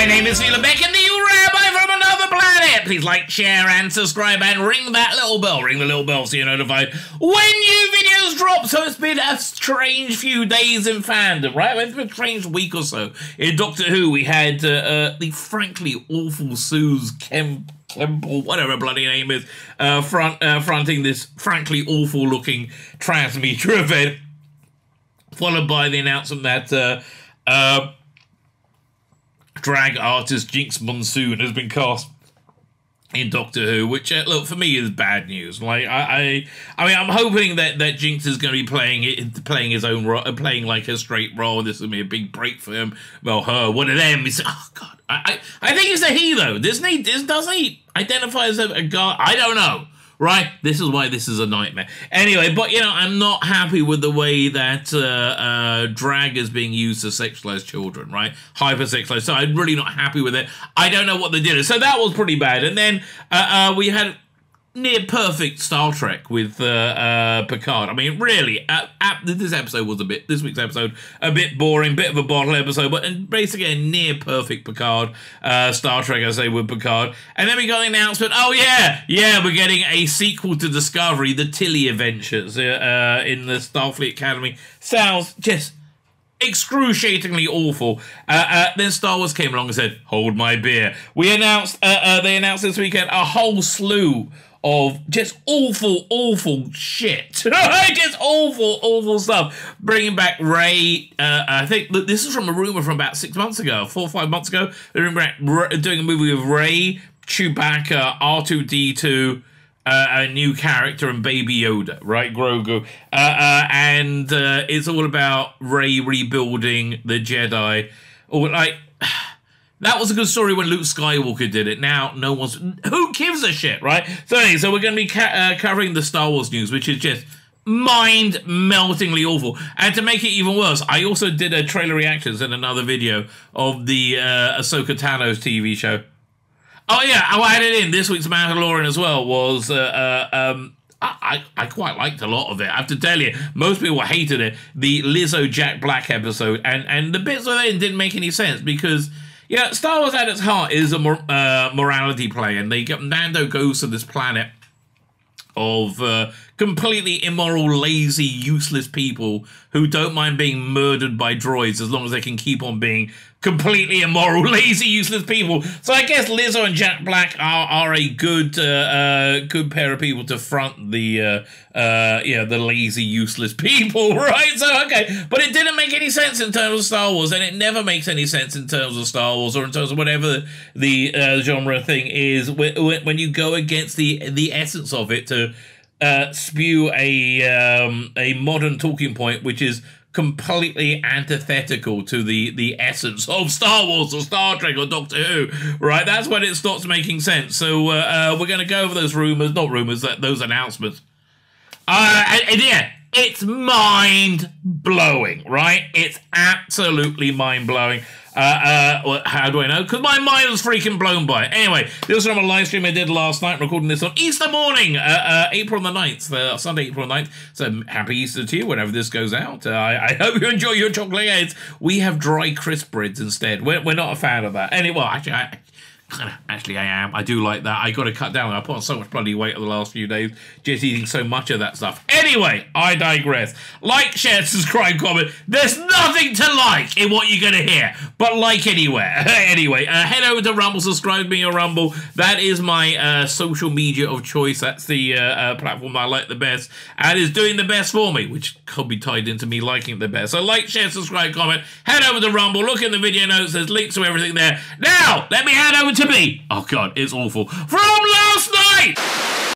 My name is Tzvi Lebetkin, the Rabbi from another planet. Please like, share, and subscribe, and ring that little bell. Ring the little bell so you're notified when new videos drop. So it's been a strange few days in fandom, right? It's been a strange week or so. In Doctor Who, we had the frankly awful Suze Kemple, whatever her bloody name is, fronting this frankly awful-looking transmeter event, followed by the announcement that drag artist Jinx Monsoon has been cast in Doctor Who, which look, for me is bad news. Like I mean, I'm hoping that Jinx is going to be playing his own role, playing like a straight role. This is going to be a big break for him. Well, her, one of them is. Oh God, I think it's a he though. Doesn't he identify as a guy? I don't know. Right? This is why this is a nightmare. Anyway, but, you know, I'm not happy with the way that drag is being used to sexualize children, right? Hyper-sexualized. So I'm really not happy with it. I don't know what they did. So that was pretty bad. And then we had near-perfect Star Trek with Picard. I mean, really, this week's episode, a bit boring, bit of a bottle episode, but basically a near-perfect Picard, Star Trek, I say, with Picard. And then we got the announcement, oh yeah, we're getting a sequel to Discovery, the Tilly Adventures, in the Starfleet Academy. Sounds just excruciatingly awful. Then Star Wars came along and said, hold my beer. They announced this weekend a whole slew of just awful shit. Just awful stuff. Bringing back Rey. I think this is from a rumor from about 6 months ago, 4 or 5 months ago. They're doing a movie with Rey, Chewbacca, R2-D2, a new character, and Baby Yoda, right? Grogu. And it's all about Rey rebuilding the Jedi. Or like, that was a good story when Luke Skywalker did it. Now, no one's... Who gives a shit, right? So anyway, so we're going to be covering the Star Wars news, which is just mind-meltingly awful. And to make it even worse, I also did a trailer reactions in another video of the Ahsoka Tano's TV show. Oh, yeah, I added in this week's Mandalorian as well was... I quite liked a lot of it. I have to tell you, most people hated it. The Lizzo Jack Black episode. And the bits of it didn't make any sense because... Yeah, Star Wars at its heart is a morality play, and Mando goes to this planet of completely immoral, lazy, useless people who don't mind being murdered by droids as long as they can keep on being completely immoral, lazy, useless people. So I guess Lizzo and Jack Black are a good pair of people to front the lazy, useless people, right? So okay, but it didn't make any sense in terms of Star Wars, and it never makes any sense in terms of Star Wars or in terms of whatever the genre thing is when you go against the essence of it to spew a modern talking point which is completely antithetical to the essence of Star Wars or Star Trek or Doctor Who, right? That's when it stops making sense. So we're going to go over those those announcements. And yeah, it's mind-blowing, right? It's absolutely mind-blowing. How do I know? Because my mind was freaking blown by it. Anyway, this was from a live stream I did last night. I'm recording this on Easter morning, April the 9th, Sunday, April the 9th. So happy Easter to you whenever this goes out. I hope you enjoy your chocolate eggs. We have dry crisp breads instead. We're not a fan of that. Anyway, actually, I am. I do like that. I got to cut down. I put on so much bloody weight over the last few days just eating so much of that stuff. Anyway, I digress. Like, share, subscribe, comment. There's nothing to like in what you're going to hear, but like anywhere. Anyway, head over to Rumble, subscribe to me on Rumble. That is my social media of choice. That's the platform I like the best and is doing the best for me, which could be tied into me liking the best. So like, share, subscribe, comment. Head over to Rumble. Look in the video notes. There's links to everything there. Now, let me head over to me. Oh God, it's awful. From last night!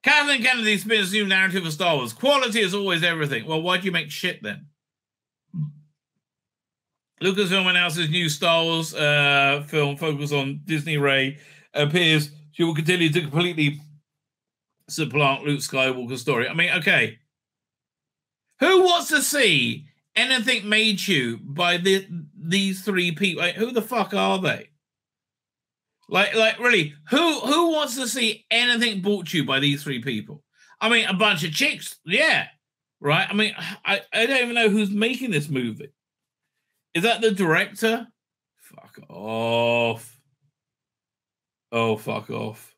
Kathleen Kennedy spins new narrative of Star Wars. Quality is always everything. Well, why do you make shit then? Lucasfilm announces new Star Wars film focused on Disney. Rey appears she will continue to completely supplant Luke Skywalker's story. I mean, okay. Who wants to see anything made to you by these three people? Like, who the fuck are they? Like, really, who wants to see anything brought to you by these three people? I mean, a bunch of chicks, yeah, right? I mean, I don't even know who's making this movie. Is that the director? Fuck off. Oh, fuck off.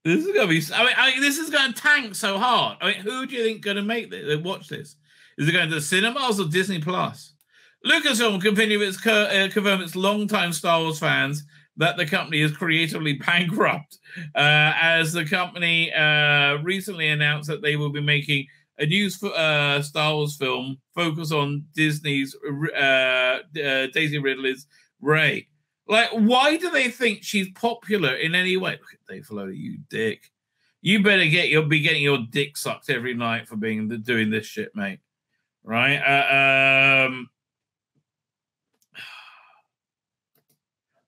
This is gonna be. This is gonna tank so hard. I mean, who do you think gonna make this? Watch this. Is it going to the cinemas or Disney Plus? Lucasfilm confirmed its longtime Star Wars fans that the company is creatively bankrupt, as the company recently announced that they will be making a new Star Wars film focused on Disney's Daisy Ridley's Rey. Like, why do they think she's popular in any way? Look at Dave Filoni, you dick. You better be getting your dick sucked every night for doing this shit, mate. Right?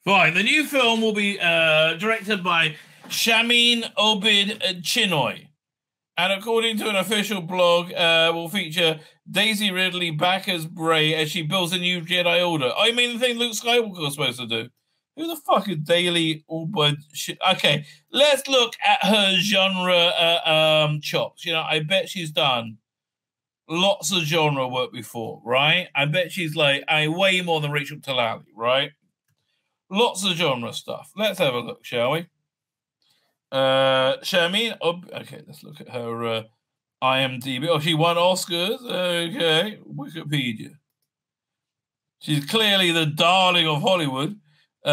Fine. The new film will be directed by Shamin Obid Chinoy, and according to an official blog, will feature Daisy Ridley back as Rey as she builds a new Jedi Order. I mean, the thing Luke Skywalker was supposed to do. Who the fuck is Daily Obid? Okay, let's look at her genre chops. You know, I bet she's done lots of genre work before, right? I bet she's like way more than Rachel Talali, right? Lots of genre stuff. Let's have a look, shall we? Shamin, okay, let's look at her IMDb. Oh, she won Oscars. Okay, Wikipedia. She's clearly the darling of Hollywood. Is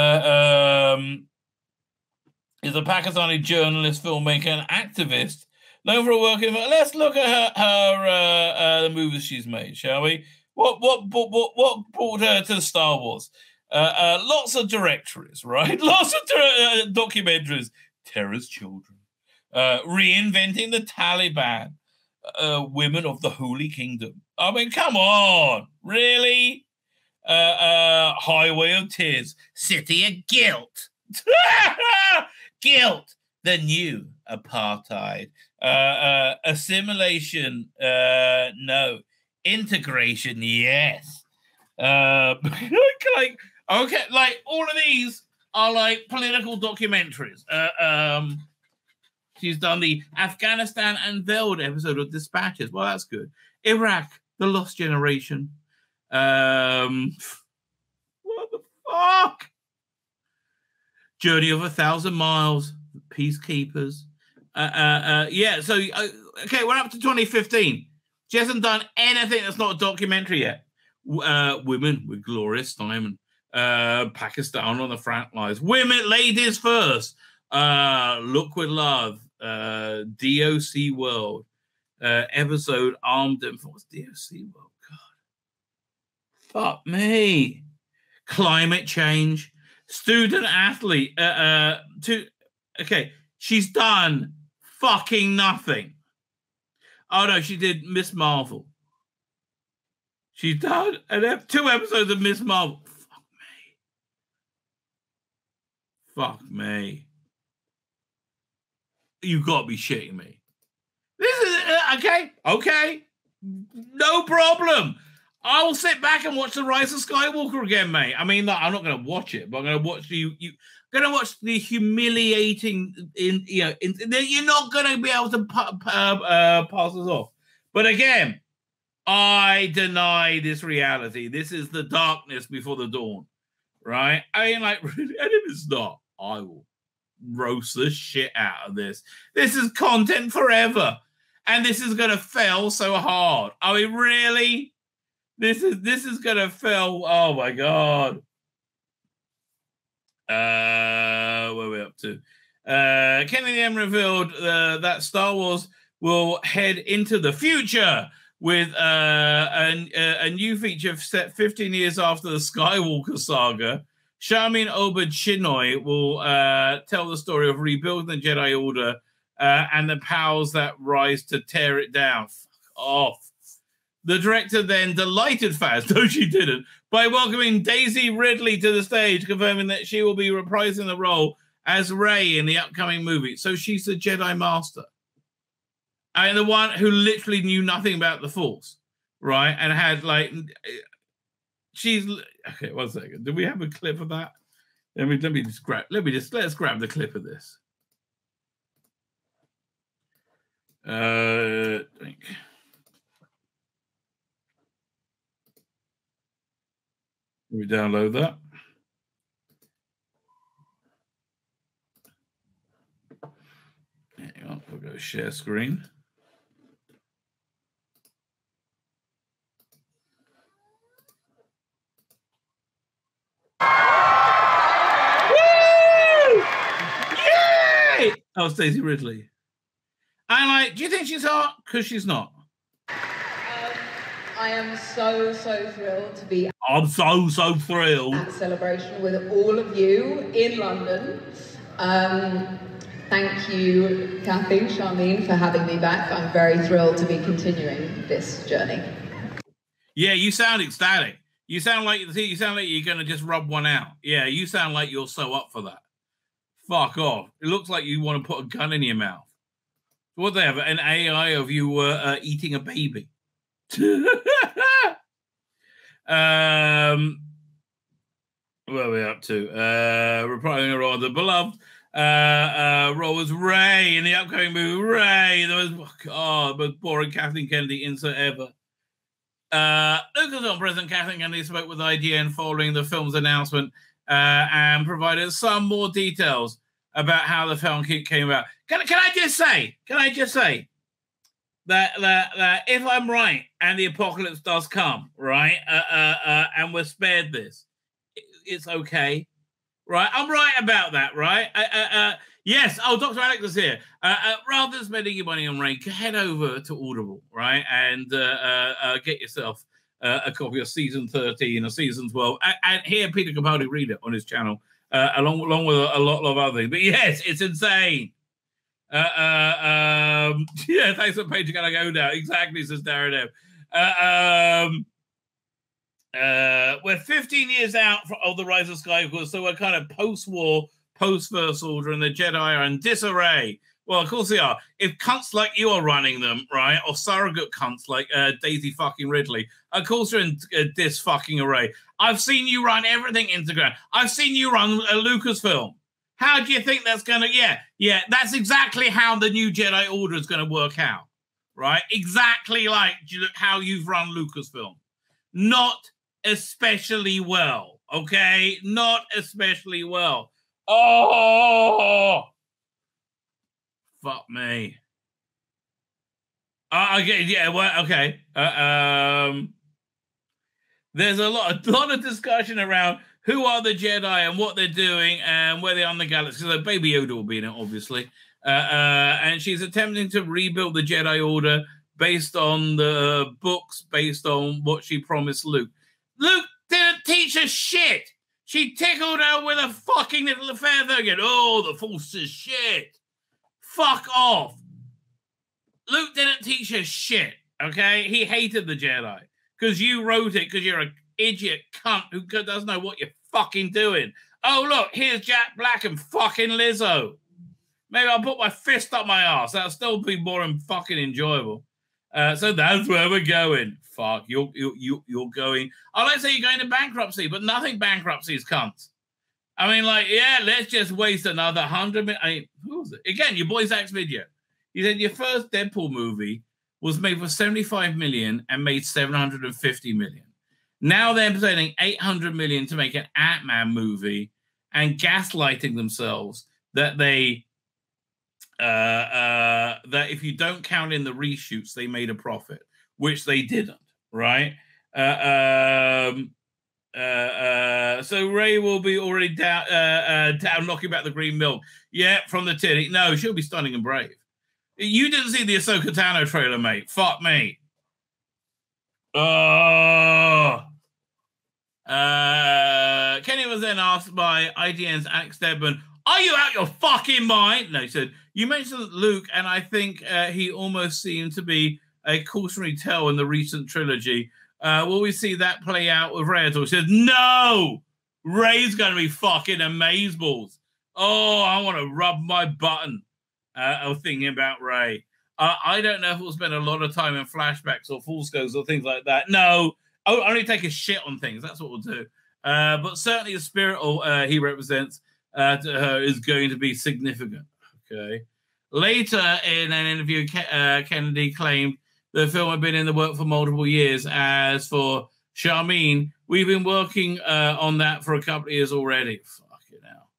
a Pakistani journalist, filmmaker, and activist. Known for working. Let's look at her the movies she's made, shall we? What brought her to Star Wars? Lots of directories, right? Lots of documentaries. Terror's Children, reinventing the Taliban, women of the Holy Kingdom. I mean, come on, really? Highway of Tears, City of Guilt, Guilt, the new apartheid. Assimilation, no. Integration, yes. Like, okay, like all of these are like political documentaries. She's done the Afghanistan Unveiled episode of Dispatches. Well, that's good. Iraq, The Lost Generation. What the fuck? Journey of 1,000 Miles, Peacekeepers. Yeah, so, okay, we're up to 2015. She hasn't done anything that's not a documentary yet. Women with Gloria Steinem. Pakistan on the front lines. Women, ladies first. Look with Love. DOC World. Episode Armed and... What's DOC World? God. Fuck me. Climate change. Student athlete. Okay, she's done fucking nothing. Oh no, she did Miss Marvel. She's done 2 episodes of Miss Marvel. Fuck me. You gotta be shitting me. This is okay. No problem. I'll sit back and watch The Rise of Skywalker again, mate. I mean, I'm not going to watch it, but I'm going to watch going to watch the humiliating. You're not going to be able to pass us off. But again, I deny this reality. This is the darkness before the dawn, right? I mean, like, really, and if it's not, I will roast the shit out of this. This is content forever, and this is going to fail so hard. I mean, really. This is gonna fail. Oh my god. Where are we up to? Kennedy M revealed that Star Wars will head into the future with a new feature set 15 years after the Skywalker saga. Shamin Obid Chinoy will tell the story of rebuilding the Jedi Order and the powers that rise to tear it down. Fuck off. The director then delighted fans, no she didn't, by welcoming Daisy Ridley to the stage, confirming that she will be reprising the role as Rey in the upcoming movie. So she's the Jedi Master. And the one who literally knew nothing about the Force, right? And had like, okay, 1 second. Do we have a clip of that? Let's grab the clip of this. Let me download that. Share screen. Woo! Yay! Oh, Stacey Ridley. And like, do you think she's hot? Because she's not. I am so thrilled to be. I'm so thrilled. At Celebration with all of you in London. Thank you, Kathleen, Charmaine, for having me back. I'm very thrilled to be continuing this journey. Yeah, you sound ecstatic. You sound like you're gonna just rub one out. Yeah, you sound like you're so up for that. Fuck off. It looks like you want to put a gun in your mouth. What they have, an AI of you eating a baby. Where are we up to? Reprising rather beloved role was Ray in the upcoming movie. Ray, the most boring Kathleen Kennedy insert ever. Lucasfilm President Kathleen Kennedy spoke with IGN following the film's announcement and provided some more details about how the film came about. Can I just say that if I'm right and the apocalypse does come, right, and we're spared this, it's okay, right? I'm right about that, right? Yes. Oh, Dr. Alex is here. Rather than spending your money on Ray, head over to Audible, right, and get yourself a copy of season 13 or season 12, and hear Peter Capaldi read it on his channel, along with a lot of other things. But yes, it's insane. Yeah, thanks for page. Gotta go now. Exactly, says Darren M. We're 15 years out of the Rise of Skywalker, so we're kind of post-war, post-First Order, and the Jedi are in disarray. Well, of course they are. If cunts like you are running them, right, or surrogate cunts like Daisy fucking Ridley, of course they're in dis fucking array. I've seen you run everything Instagram. I've seen you run a Lucasfilm. How do you think that's going to... Yeah, that's exactly how the new Jedi Order is going to work out, right? Exactly like how you've run Lucasfilm. Not especially well, okay? Not especially well. Oh! Fuck me. Okay, yeah, well, okay. There's a lot of discussion around who are the Jedi and what they're doing and where they are in the galaxy. So Baby Yoda will be in it, obviously. And she's attempting to rebuild the Jedi Order based on the books, based on what she promised Luke. Luke didn't teach her shit. She tickled her with a fucking little feather again. Oh, the Force is shit. Fuck off. Luke didn't teach her shit, okay? He hated the Jedi because you wrote it because you're an idiot cunt who doesn't know what you're fucking doing. Oh, look, here's Jack Black and fucking Lizzo. Maybe I'll put my fist up my ass. That'll still be more fucking enjoyable. So that's where we're going. Fuck, you're going... I like to say you're going to bankruptcy, but nothing bankruptcy is cunts. I mean, like, yeah, let's just waste another 100 minutes. I mean, who was it? Again, your boy Zach's video. He said your first Deadpool movie was made for $75 million and made $750 million. Now they're spending $800 million to make an Ant-Man movie and gaslighting themselves that they that if you don't count in the reshoots, they made a profit, which they didn't, right? So Ray will be already down knocking back the green milk. Yeah, from the tin. No, she'll be stunning and brave. You didn't see the Ahsoka Tano trailer, mate. Fuck me. Kenny was then asked by IGN's Alex Stedman, "Are you out your fucking mind?" No, he said, "You mentioned Luke, and I think he almost seemed to be a cautionary tale in the recent trilogy. Will we see that play out with Ray at all?" He said, "No! Ray's going to be fucking amazeballs. Oh, I want to rub my button of thinking about Ray. I don't know if we'll spend a lot of time in flashbacks or full scopes or things like that. No, I'll only take a shit on things. That's what we'll do. But certainly the spirit he represents to her is going to be significant." Okay. Later in an interview, Kennedy claimed the film had been in the work for multiple years. As for Charmaine, we've been working on that for a couple of years already. Fucking hell.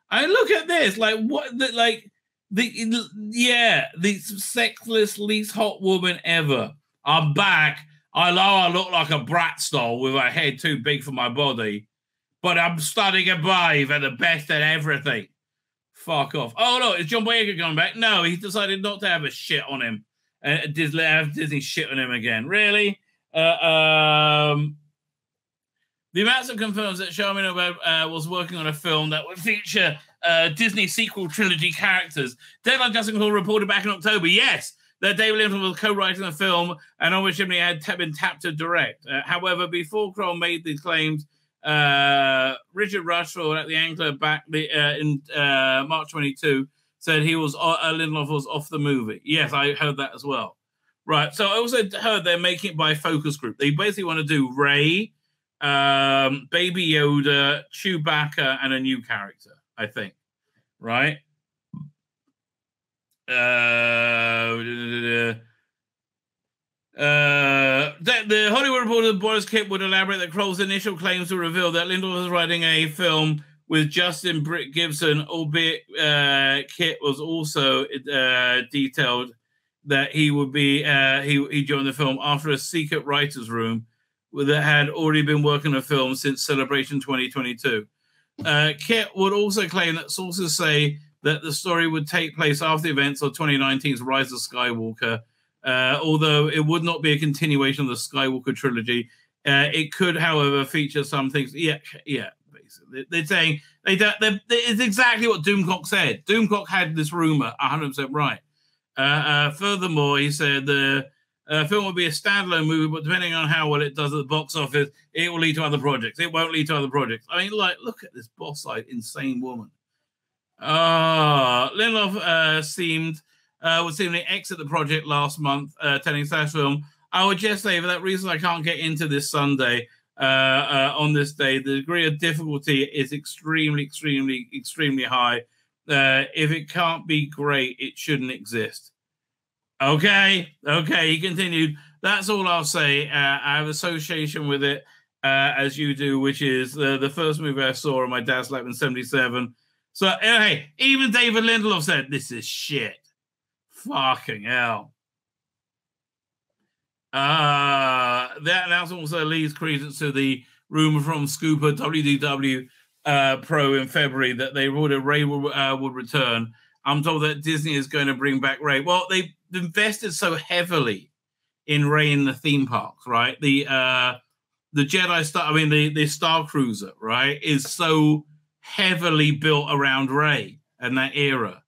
I mean, look at this. Like, what? Like, The sexless, least hot woman ever. I'm back. I know I look like a brat doll with a head too big for my body, but I'm stunning and brave and the best at everything. Fuck off. Oh, no, is John Boyega coming back? No, he decided not to have a shit on him. Disney shit on him again. Really? The announcement confirms that Shomron was working on a film that would feature Disney sequel trilogy characters. Deadline Justin Hall reported back in October, yes, that David Linton was co-writing the film and on which Chimney had been tapped to direct. However, before Kroll made these claims, Richard Rushford at the Angler back in March 22 said he was Lindelof was off the movie. Yes, I heard that as well. Right, so I also heard they're making it by focus group. They basically want to do Rey, Baby Yoda, Chewbacca, and a new character, I think. Right? The Hollywood Reporter Boris Kipp would elaborate that Kroll's initial claims to reveal that Lindelof was writing a film with Justin Britt Gibson, albeit Kipp was also detailed that he would be he joined the film after a secret writer's room that had already been working on a film since Celebration 2022. Kipp would also claim that sources say that the story would take place after the events of 2019's Rise of Skywalker, although it would not be a continuation of the Skywalker trilogy. It could, however, feature some things. Yeah, basically. They're saying it's exactly what Doomcock said. Doomcock had this rumor 100% right. Furthermore, he said the film will be a standalone movie, but depending on how well it does at the box office, it will lead to other projects. It won't lead to other projects. I mean, look at this boss-eyed, insane woman. Lindelof would seemingly exit the project last month, telling Slash Film, I would just say for that reason I can't get into this Sunday on this day. The degree of difficulty is extremely, extremely, extremely high. If it can't be great, it shouldn't exist. Okay, he continued. That's all I'll say. I have association with it, as you do, which is the first movie I saw on my dad's lap in 1977. So, hey, even David Lindelof said, this is shit. Fucking hell. That announcement also leads credence to the rumor from Scooper WDW Pro in February that they ordered Rey would return. I'm told that Disney is going to bring back Rey. Well, they invested so heavily in Rey in the theme parks, right? The Jedi Star, the Star Cruiser, right, is so heavily built around Rey and that era.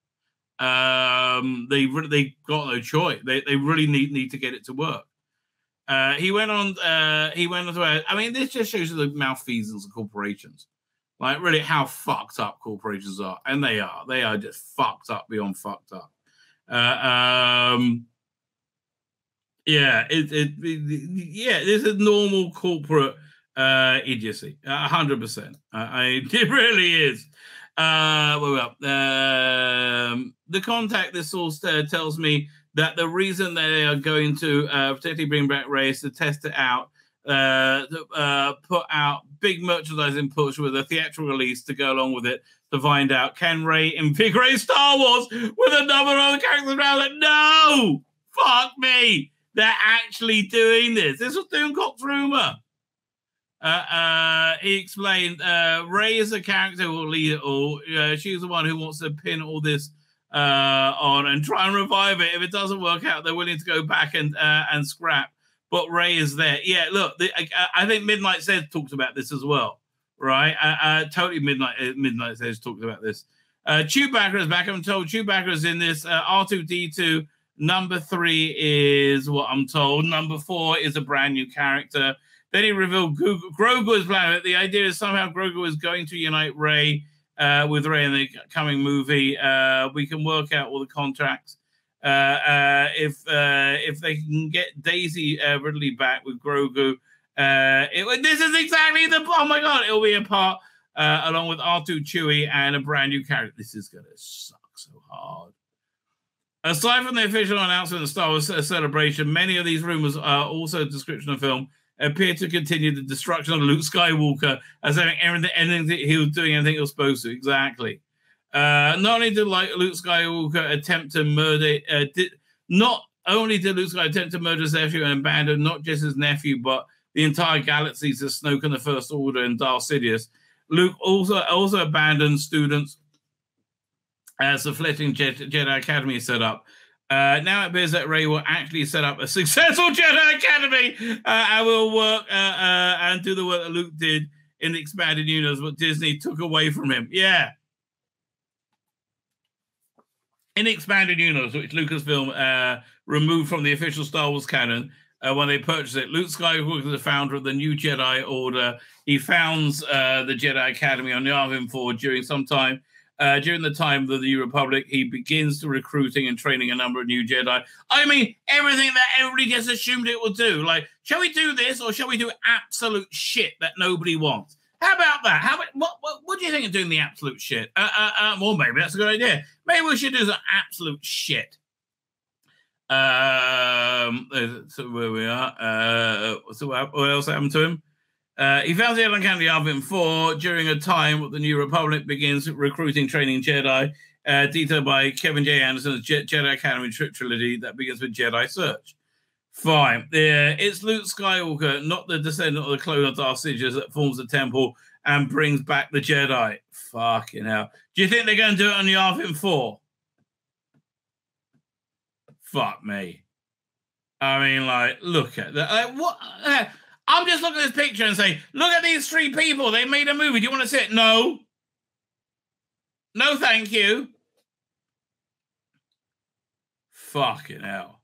They got no choice. They really need to get it to work. He went on to this just shows you the malfeasance of corporations. Like, really how fucked up corporations are. And they are just fucked up beyond fucked up. This is normal corporate idiocy. 100%. It really is. The contact, this source tells me that the reason they are going to particularly bring back Rey is to test it out, put out big merchandising push with a theatrical release to go along with it to find out, can Rey invigorate Star Wars with a number of other characters around it? No! Fuck me! They're actually doing this. This was Doomcock's rumor. He explained, Rey is a character who will lead it all. She's the one who wants to pin all this on and try and revive it. If it doesn't work out, they're willing to go back and scrap. But Rey is there. Yeah, look, I think Midnight Says talked about this as well, right? Totally Midnight Says talked about this. Chewbacca is back. I'm told Chewbacca is in this. R2-D2 number 3 is what I'm told. Number 4 is a brand new character. Then he revealed Grogu is planning it. The idea is somehow Grogu is going to unite Rey with Rey in the coming movie. We can work out all the contracts. If they can get Daisy Ridley back with Grogu, this is exactly oh my god, it'll be a part along with R2, Chewie, and a brand new character. This is gonna suck so hard. Aside from the official announcement of Star Wars Celebration, many of these rumors are also a description of the film appear to continue the destruction of Luke Skywalker as anything he was doing anything he was supposed to. Exactly. Not only did Luke Skywalker attempt to murder, not only did Luke Skywalker attempt to murder his nephew and abandon not just his nephew, but the entire galaxies of Snoke and the First Order and Darth Sidious, Luke also abandoned students as the fledgling Jedi Academy is set up. Now it appears that Rey will actually set up a successful Jedi Academy and will work and do the work that Luke did in the expanded universe, what Disney took away from him. Yeah. In the expanded universe, which Lucasfilm removed from the official Star Wars canon when they purchased it, Luke Skywalker is the founder of the new Jedi Order. He founds the Jedi Academy on Yavin 4 during the time of the New Republic. He begins the recruiting and training a number of new Jedi. I mean, everything that everybody just assumed it would do. Like, shall we do this or shall we do absolute shit that nobody wants? How about that? What do you think of doing the absolute shit? Well, maybe that's a good idea. Maybe we should do some absolute shit. So where we are. So what else happened to him? He found the Jedi Academy Yavin 4 during a time when the New Republic begins recruiting, training Jedi, detailed by Kevin J. Anderson's Jedi Academy trilogy that begins with Jedi Search. Fine. It's Luke Skywalker, not the descendant of the clone of Darth Sidious, that forms the temple and brings back the Jedi. Fucking hell. Do you think they're going to do it on Yavin 4? Fuck me. I mean, like, look at that. Like, what? I'm just looking at this picture and saying, look at these three people. They made a movie. Do you want to see it? No. No, thank you. Fucking hell.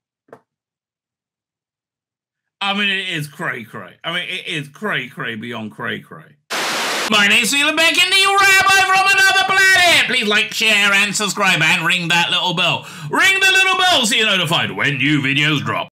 I mean, it is cray-cray. I mean, it is cray-cray beyond cray-cray. My name's Tzvi Lebetkin, the Rabbi from another planet. Please like, share, and subscribe, and ring that little bell. Ring the little bell so you're notified when new videos drop.